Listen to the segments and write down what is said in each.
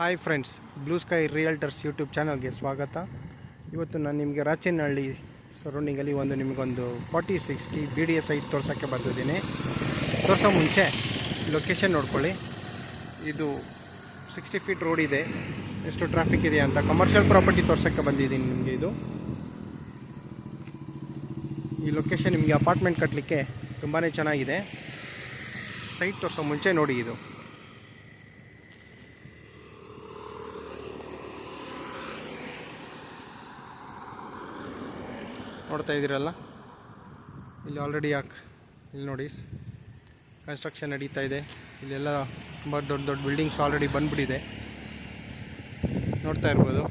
Hi friends, blue sky realtors YouTube ಚಾನಲ್ಗೆ ಸ್ವಾಗತ. ಇವತ್ತು ನಾನು ನಿಮಗೆ ರಾಚನಹಳ್ಳಿ ಸರೌಂಡಿಂಗಲ್ಲಿ ನಿಮಗೊಂದು 4060 BDA ಸೈಟ್ ತೋರ್ಸೋಕ್ಕೆ ಬಂದಿದ್ದೀನಿ. ತೋರಿಸೋ ಮುಂಚೆ ಲೊಕೇಶನ್ ನೋಡ್ಕೊಳ್ಳಿ. ಇದು 60 ಫೀಟ್ ರೋಡ್ ಇದೆ, ಎಷ್ಟು ಟ್ರಾಫಿಕ್ ಇದೆ ಅಂತ ಕಮರ್ಷಿಯಲ್ ಪ್ರಾಪರ್ಟಿ ತೋರ್ಸೋಕ್ಕೆ ಬಂದಿದ್ದೀನಿ ನಿಮಗೆ. ಈ ಲೊಕೇಶನ್ ನಿಮಗೆ ಅಪಾರ್ಟ್ಮೆಂಟ್ ಕಟ್ಟಲಿಕ್ಕೆ ತುಂಬಾ ಚೆನ್ನಾಗಿದೆ. ಸೈಟ್ ತೋರಿಸೋ ಮುಂಚೆ ನೋಡಿ, ಇದು ನೋಡ್ತಾ ಇದ್ದೀರಲ್ಲ, ಇಲ್ಲಿ ಆಲ್ರೆಡಿ ಇಲ್ಲಿ ನೋಡಿ ಕನ್ಸ್ಟ್ರಕ್ಷನ್ ನಡೀತಾ ಇದೆ. ಇಲ್ಲೆಲ್ಲ ತುಂಬ ದೊಡ್ಡ ದೊಡ್ಡ ಬಿಲ್ಡಿಂಗ್ಸ್ ಆಲ್ರೆಡಿ ಬಂದ್ಬಿಟ್ಟಿದೆ. ನೋಡ್ತಾ ಇರ್ಬೋದು,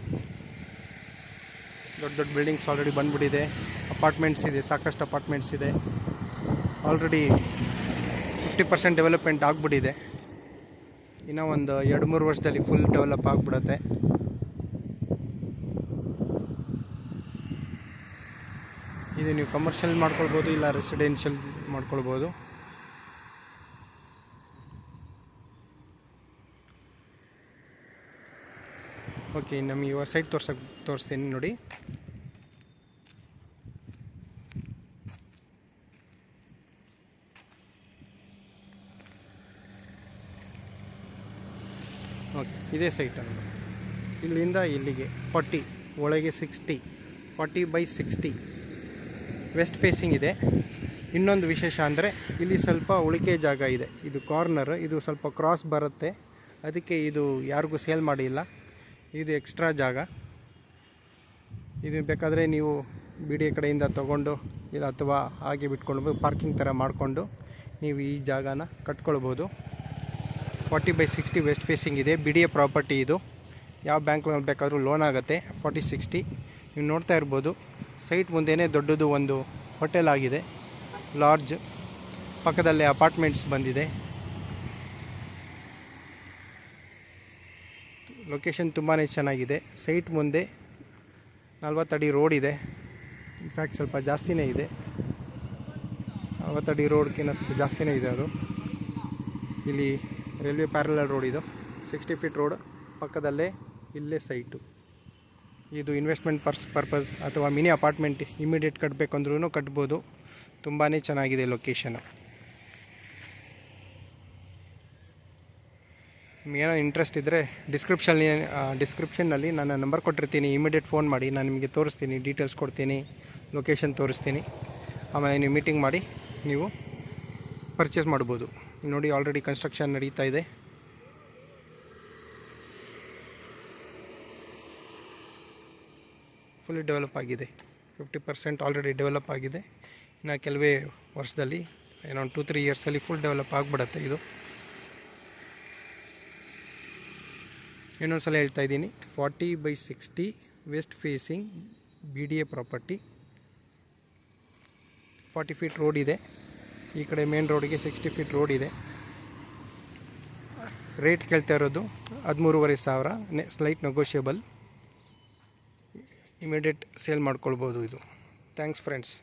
ದೊಡ್ಡ ದೊಡ್ಡ ಬಿಲ್ಡಿಂಗ್ಸ್ ಆಲ್ರೆಡಿ ಬಂದ್ಬಿಟ್ಟಿದೆ. ಅಪಾರ್ಟ್ಮೆಂಟ್ಸ್ ಇದೆ, ಸಾಕಷ್ಟು ಅಪಾರ್ಟ್ಮೆಂಟ್ಸ್ ಇದೆ. ಆಲ್ರೆಡಿ 50% ಡೆವಲಪ್ಮೆಂಟ್ ಆಗಿಬಿಟ್ಟಿದೆ. ಇನ್ನೂ ಒಂದು 2-3 ವರ್ಷದಲ್ಲಿ ಫುಲ್ ಡೆವಲಪ್ ಆಗಿಬಿಡುತ್ತೆ. ಇದು ನೀವು ಕಮರ್ಷಿಯಲ್ ಮಾಡ್ಕೊಳ್ಬೋದು, ಇಲ್ಲ ರೆಸಿಡೆನ್ಷಿಯಲ್ ಮಾಡ್ಕೊಳ್ಬೋದು. ಓಕೆ, ನಮಗೆ ಇವಾಗ ಸೈಟ್ ತೋರಿಸ್ತೀನಿ ನೋಡಿ. ಓಕೆ, ಇದೇ ಸೈಟ್ ಅನ್ನೋದು. ಇಲ್ಲಿಂದ ಇಲ್ಲಿಗೆ 40, ಒಳಗೆ 60, 40/60 ವೆಸ್ಟ್ ಫೇಸಿಂಗ್ ಇದೆ. ಇನ್ನೊಂದು ವಿಶೇಷ ಅಂದರೆ ಇಲ್ಲಿ ಸ್ವಲ್ಪ ಉಳಿಕೆ ಜಾಗ ಇದೆ. ಇದು ಕಾರ್ನರ್, ಇದು ಸ್ವಲ್ಪ ಕ್ರಾಸ್ ಬರುತ್ತೆ, ಅದಕ್ಕೆ ಇದು ಯಾರಿಗೂ ಸೇಲ್ ಮಾಡಿಲ್ಲ. ಇದು ಎಕ್ಸ್ಟ್ರಾ ಜಾಗ. ಇದು ಬೇಕಾದರೆ ನೀವು BDA ಕಡೆಯಿಂದ ತೊಗೊಂಡು, ಇಲ್ಲ ಅಥವಾ ಹಾಗೆ ಬಿಟ್ಕೊಂಡು ಪಾರ್ಕಿಂಗ್ ಥರ ಮಾಡಿಕೊಂಡು ನೀವು ಈ ಜಾಗನ ಕಟ್ಕೊಳ್ಬೋದು. 40/60 ವೆಸ್ಟ್ ಫೇಸಿಂಗ್ ಇದೆ. BDA ಪ್ರಾಪರ್ಟಿ ಇದು. ಯಾವ ಬ್ಯಾಂಕ್ನಲ್ಲಿ ಬೇಕಾದರೂ ಲೋನ್ ಆಗುತ್ತೆ. 4060 ನೀವು ನೋಡ್ತಾ ಇರ್ಬೋದು. ಸೈಟ್ ಮುಂದೆನೇ ದೊಡ್ಡದು ಒಂದು ಹೋಟೆಲ್ ಆಗಿದೆ, ಲಾಡ್ಜ್. ಪಕ್ಕದಲ್ಲೇ ಅಪಾರ್ಟ್ಮೆಂಟ್ಸ್ ಬಂದಿದೆ. ಲೊಕೇಶನ್ ತುಂಬಾ ಚೆನ್ನಾಗಿದೆ. ಸೈಟ್ ಮುಂದೆ 40 ಅಡಿ ರೋಡ್ ಇದೆ. ಇನ್ಫ್ಯಾಕ್ಟ್ ಸ್ವಲ್ಪ ಜಾಸ್ತಿನೇ ಇದೆ, 40 ಅಡಿ ರೋಡ್ಗಿಂತ ಸ್ವಲ್ಪ ಜಾಸ್ತಿನೇ ಇದೆ ಅದು. ಇಲ್ಲಿ ರೈಲ್ವೆ ಪ್ಯಾರಲಲ್ ರೋಡ್ ಇದು. 60 ಫೀಟ್ ರೋಡ್ ಪಕ್ಕದಲ್ಲೇ ಇಲ್ಲೇ ಸೈಟು. ಇದು ಇನ್ವೆಸ್ಟ್ಮೆಂಟ್ ಪರ್ಪಸ್ ಅಥವಾ ಮಿನಿ ಅಪಾರ್ಟ್ಮೆಂಟ್ ಇಮಿಡಿಯೇಟ್ ಕಟ್ಟಬೇಕಂದ್ರೂ ಕಟ್ಬೋದು. ತುಂಬಾ ಚೆನ್ನಾಗಿದೆ ಲೊಕೇಶನು. ನಿಮಗೇನೋ ಇಂಟ್ರೆಸ್ಟ್ ಇದ್ದರೆ ಡಿಸ್ಕ್ರಿಪ್ಷನ್ನಲ್ಲಿ ನನ್ನ ನಂಬರ್ ಕೊಟ್ಟಿರ್ತೀನಿ. ಇಮಿಡಿಯೇಟ್ ಫೋನ್ ಮಾಡಿ, ನಾನು ನಿಮಗೆ ತೋರಿಸ್ತೀನಿ, ಡೀಟೇಲ್ಸ್ ಕೊಡ್ತೀನಿ, ಲೊಕೇಶನ್ ತೋರಿಸ್ತೀನಿ. ಆಮೇಲೆ ನೀವು ಮೀಟಿಂಗ್ ಮಾಡಿ ನೀವು ಪರ್ಚೇಸ್ ಮಾಡ್ಬೋದು. ನೋಡಿ, ಆಲ್ರೆಡಿ ಕನ್ಸ್ಟ್ರಕ್ಷನ್ ನಡೀತಾ ಇದೆ. ಫುಲ್ಲಿ ಡೆವಲಪ್ ಆಗಿದೆ. 50% ಆಲ್ರೆಡಿ ಡೆವಲಪ್ ಆಗಿದೆ. ಇನ್ನು ಕೆಲವೇ ವರ್ಷದಲ್ಲಿ, ಏನೋ 2-3 ಇಯರ್ಸಲ್ಲಿ ಫುಲ್ ಡೆವಲಪ್ ಆಗಿಬಿಡುತ್ತೆ ಇದು. ಇನ್ನೊಂದು ಸಲ ಹೇಳ್ತಾ ಇದ್ದೀನಿ, 40/60 west facing BDA property. 40 feet road ಇದೆ. ಈ ಕಡೆ ಮೇನ್ ರೋಡಿಗೆ 60 ಫೀಟ್ ರೋಡ್ ಇದೆ. ರೇಟ್ ಕೇಳ್ತಾ ಇರೋದು 13,500, ಸ್ಲೈಟ್ ನೆಗೋಷಿಯಬಲ್. ಇಮಿಡಿಯೇಟ್ ಸೇಲ್ ಮಾಡ್ಕೊಳ್ಬೋದು ಇದು. Thanks friends.